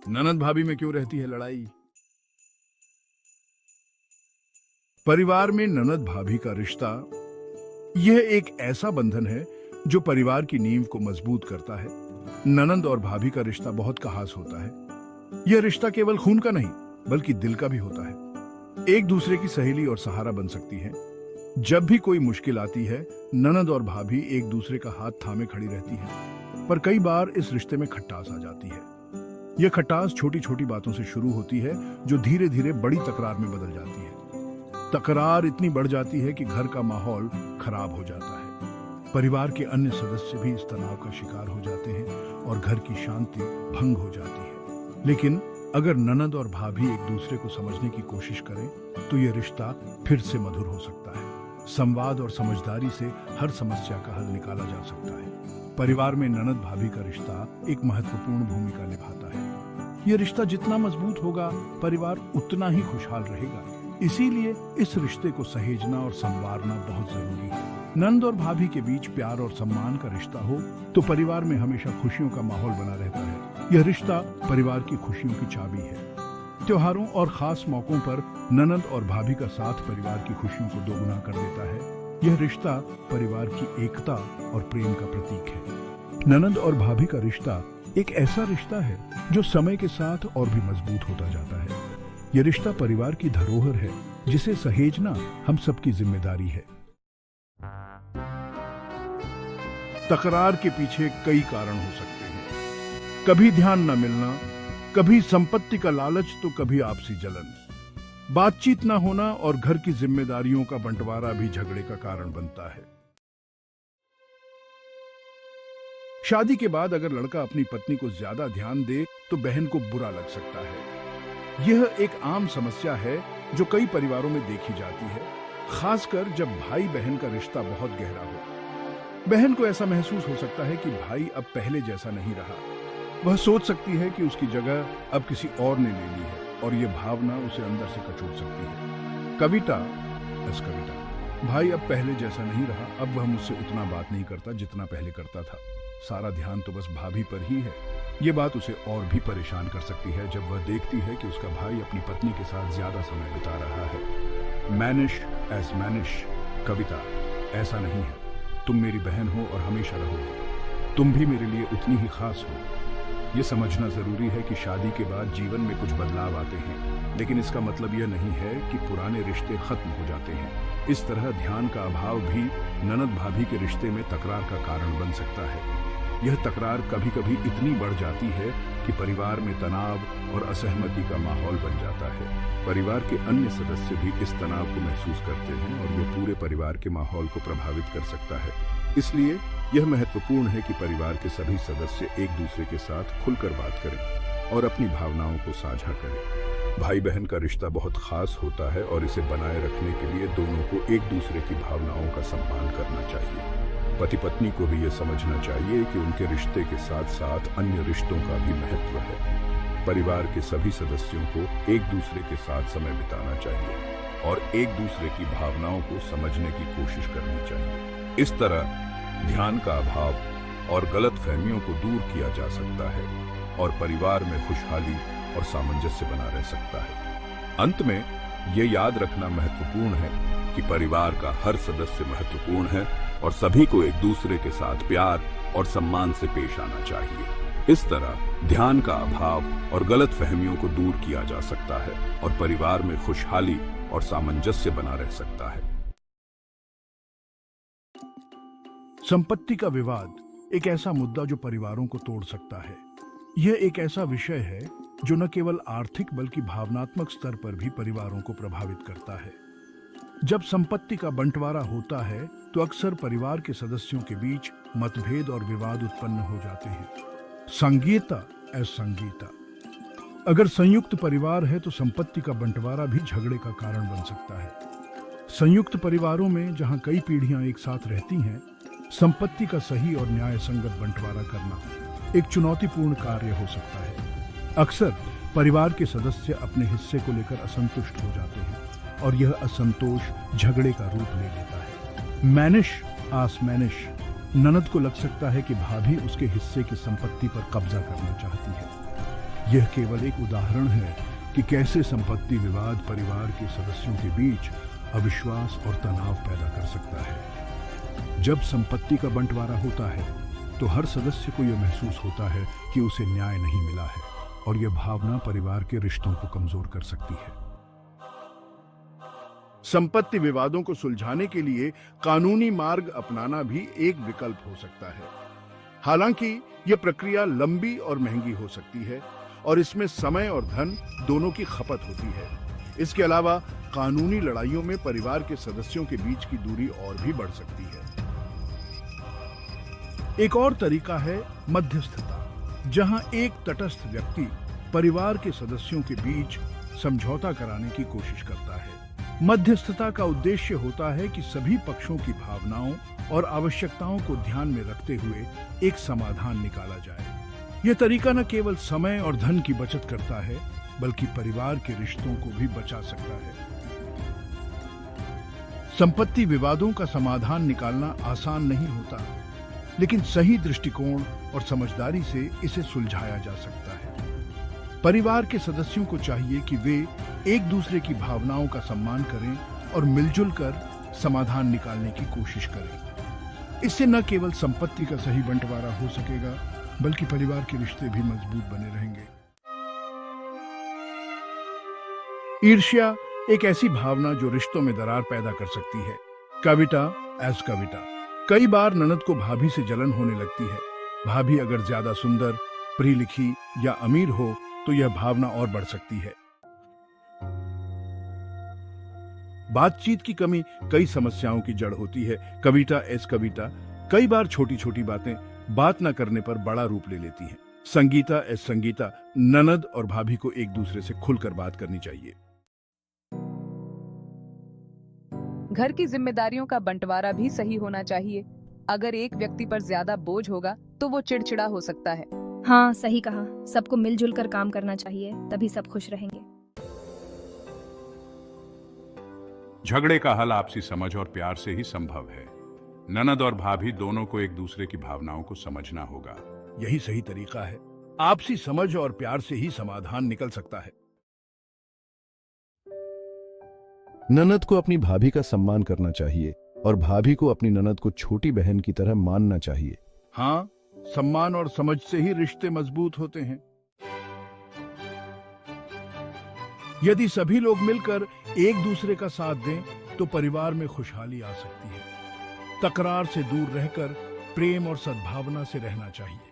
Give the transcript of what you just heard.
ननद भाभी में क्यों रहती है लड़ाई? परिवार में ननद भाभी का रिश्ता यह एक ऐसा बंधन है जो परिवार की नींव को मजबूत करता है। ननद और भाभी का रिश्ता बहुत खास होता है। यह रिश्ता केवल खून का नहीं बल्कि दिल का भी होता है। एक दूसरे की सहेली और सहारा बन सकती है। जब भी कोई मुश्किल आती है, ननद और भाभी एक दूसरे का हाथ थामे खड़ी रहती हैं। पर कई बार इस रिश्ते में खटास आ जाती है। यह खटास छोटी छोटी बातों से शुरू होती है जो धीरे धीरे बड़ी तकरार में बदल जाती है। तकरार इतनी बढ़ जाती है कि घर का माहौल खराब हो जाता है। परिवार के अन्य सदस्य भी इस तनाव का शिकार हो जाते हैं और घर की शांति भंग हो जाती है। लेकिन अगर ननद और भाभी एक दूसरे को समझने की कोशिश करें तो यह रिश्ता फिर से मधुर हो सकता है। संवाद और समझदारी से हर समस्या का हल निकाला जा सकता है। परिवार में ननद भाभी का रिश्ता एक महत्वपूर्ण भूमिका निभाता है। यह रिश्ता जितना मजबूत होगा, परिवार उतना ही खुशहाल रहेगा। इसीलिए इस रिश्ते को सहेजना और संवारना बहुत जरूरी है। नंद और भाभी के बीच प्यार और सम्मान का रिश्ता हो तो परिवार में हमेशा खुशियों का माहौल बना रहता है। यह रिश्ता परिवार की खुशियों की चाबी है। त्योहारों और खास मौकों पर ननद और भाभी का साथ परिवार की खुशियों को दोगुना कर देता है। यह रिश्ता परिवार की एकता और प्रेम का प्रतीक है। ननद और भाभी का रिश्ता एक ऐसा रिश्ता है जो समय के साथ और भी मजबूत होता जाता है। यह रिश्ता परिवार की धरोहर है जिसे सहेजना हम सबकी जिम्मेदारी है। तकरार के पीछे कई कारण हो सकते हैं। कभी ध्यान न मिलना, कभी संपत्ति का लालच तो कभी आपसी जलन। बातचीत न होना और घर की जिम्मेदारियों का बंटवारा भी झगड़े का कारण बनता है। शादी के बाद अगर लड़का अपनी पत्नी को ज्यादा ध्यान दे तो बहन को बुरा लग सकता है। यह एक आम समस्या है जो कई परिवारों में देखी जाती है, खासकर जब भाई बहन का रिश्ता बहुत गहरा हो। बहन को ऐसा महसूस हो सकता है कि भाई अब पहले जैसा नहीं रहा। वह सोच सकती है कि उसकी जगह अब किसी और ने ले ली है और यह भावना उसे अंदर से कचोट सकती है। कविता, भाई अब पहले जैसा नहीं रहा, अब वह मुझसे उतना बात नहीं करता जितना पहले करता था। सारा ध्यान तो बस भाभी पर ही है। ये बात उसे और भी परेशान कर सकती है जब वह देखती है कि उसका भाई अपनी पत्नी के साथ ज्यादा समय बिता रहा है। मैनिश एज मैनिश, कविता, ऐसा नहीं है। तुम मेरी बहन हो और हमेशा रहोगी। तुम भी मेरे लिए उतनी ही खास हो। ये समझना जरूरी है कि शादी के बाद जीवन में कुछ बदलाव आते हैं, लेकिन इसका मतलब यह नहीं है कि पुराने रिश्ते खत्म हो जाते हैं। इस तरह ध्यान का अभाव भी ननद भाभी के रिश्ते में तकरार का कारण बन सकता है। यह तकरार कभी कभी इतनी बढ़ जाती है कि परिवार में तनाव और असहमति का माहौल बन जाता है। परिवार के अन्य सदस्य भी इस तनाव को महसूस करते हैं और यह पूरे परिवार के माहौल को प्रभावित कर सकता है। इसलिए यह महत्वपूर्ण है कि परिवार के सभी सदस्य एक दूसरे के साथ खुलकर बात करें और अपनी भावनाओं को साझा करें। भाई बहन का रिश्ता बहुत खास होता है और इसे बनाए रखने के लिए दोनों को एक दूसरे की भावनाओं का सम्मान करना चाहिए। पति पत्नी को भी यह समझना चाहिए कि उनके रिश्ते के साथ साथ अन्य रिश्तों का भी महत्व है। परिवार के सभी सदस्यों को एक दूसरे के साथ समय बिताना चाहिए और एक दूसरे की भावनाओं को समझने की कोशिश करनी चाहिए। इस तरह ध्यान का अभाव और गलतफहमियों को दूर किया जा सकता है और परिवार में खुशहाली और सामंजस्य बना रह सकता है। अंत में यह याद रखना महत्वपूर्ण है कि परिवार का हर सदस्य महत्वपूर्ण है और सभी को एक दूसरे के साथ प्यार और सम्मान से पेश आना चाहिए। इस तरह ध्यान का अभाव और गलतफहमियों को दूर किया जा सकता है और परिवार में खुशहाली और सामंजस्य बना रह सकता है। संपत्ति का विवाद एक ऐसा मुद्दा जो परिवारों को तोड़ सकता है। यह एक ऐसा विषय है जो न केवल आर्थिक बल्कि भावनात्मक स्तर पर भी परिवारों को प्रभावित करता है। जब संपत्ति का बंटवारा होता है तो अक्सर परिवार के सदस्यों के बीच मतभेद और विवाद उत्पन्न हो जाते हैं। संगीता एज संगीता, अगर संयुक्त परिवार है तो संपत्ति का बंटवारा भी झगड़े का कारण बन सकता है। संयुक्त परिवारों में जहां कई पीढ़ियां एक साथ रहती हैं, संपत्ति का सही और न्याय संगत बंटवारा करना एक चुनौतीपूर्ण कार्य हो सकता है। अक्सर परिवार के सदस्य अपने हिस्से को लेकर असंतुष्ट हो जाते हैं और यह असंतोष झगड़े का रूप ले लेता है। मैनिश आस मैनिश, ननद को लग सकता है कि भाभी उसके हिस्से की संपत्ति पर कब्जा करना चाहती है। यह केवल एक उदाहरण है कि कैसे संपत्ति विवाद परिवार के सदस्यों के बीच अविश्वास और तनाव पैदा कर सकता है। जब संपत्ति का बंटवारा होता है तो हर सदस्य को यह महसूस होता है कि उसे न्याय नहीं मिला है, और यह भावना परिवार के रिश्तों को कमजोर कर सकती है। संपत्ति विवादों को सुलझाने के लिए कानूनी मार्ग अपनाना भी एक विकल्प हो सकता है। हालांकि यह प्रक्रिया लंबी और महंगी हो सकती है और इसमें समय और धन दोनों की खपत होती है। इसके अलावा कानूनी लड़ाइयों में परिवार के सदस्यों के बीच की दूरी और भी बढ़ सकती है। एक और तरीका है मध्यस्थता, जहां एक तटस्थ व्यक्ति परिवार के सदस्यों के बीच समझौता कराने की कोशिश करता है। मध्यस्थता का उद्देश्य होता है कि सभी पक्षों की भावनाओं और आवश्यकताओं को ध्यान में रखते हुए एक समाधान निकाला जाए। यह तरीका न केवल समय और धन की बचत करता है, बल्कि परिवार के रिश्तों को भी बचा सकता है। संपत्ति विवादों का समाधान निकालना आसान नहीं होता, लेकिन सही दृष्टिकोण और समझदारी से इसे सुलझाया जा सकता है। परिवार के सदस्यों को चाहिए कि वे एक दूसरे की भावनाओं का सम्मान करें और मिलजुल कर समाधान निकालने की कोशिश करें। इससे न केवल संपत्ति का सही बंटवारा हो सकेगा, बल्कि परिवार के रिश्ते भी मजबूत बने रहेंगे। ईर्ष्या एक ऐसी भावना जो रिश्तों में दरार पैदा कर सकती है। कविता एज कविता। कई बार ननद को भाभी से जलन होने लगती है। भाभी अगर ज्यादा सुंदर, पढ़ी लिखी या अमीर हो तो यह भावना और बढ़ सकती है। बातचीत की कमी कई समस्याओं की जड़ होती है। कविता एज कविता। कई बार छोटी छोटी बातें बात न करने पर बड़ा रूप ले लेती हैं। संगीता एज संगीता। ननद और भाभी को एक दूसरे से खुलकर बात करनी चाहिए। घर की जिम्मेदारियों का बंटवारा भी सही होना चाहिए। अगर एक व्यक्ति पर ज्यादा बोझ होगा तो वो चिड़चिड़ा हो सकता है। हाँ, सही कहा। सबको मिलजुल कर काम करना चाहिए, तभी सब खुश रहेंगे। झगड़े का हल आपसी समझ और प्यार से ही संभव है। ननद और भाभी दोनों को एक दूसरे की भावनाओं को समझना होगा। यही सही तरीका है। आपसी समझ और प्यार से ही समाधान निकल सकता है। ननद को अपनी भाभी का सम्मान करना चाहिए और भाभी को अपनी ननद को छोटी बहन की तरह मानना चाहिए। हाँ, सम्मान और समझ से ही रिश्ते मजबूत होते हैं। यदि सभी लोग मिलकर एक दूसरे का साथ दें तो परिवार में खुशहाली आ सकती है। तकरार से दूर रहकर प्रेम और सद्भावना से रहना चाहिए।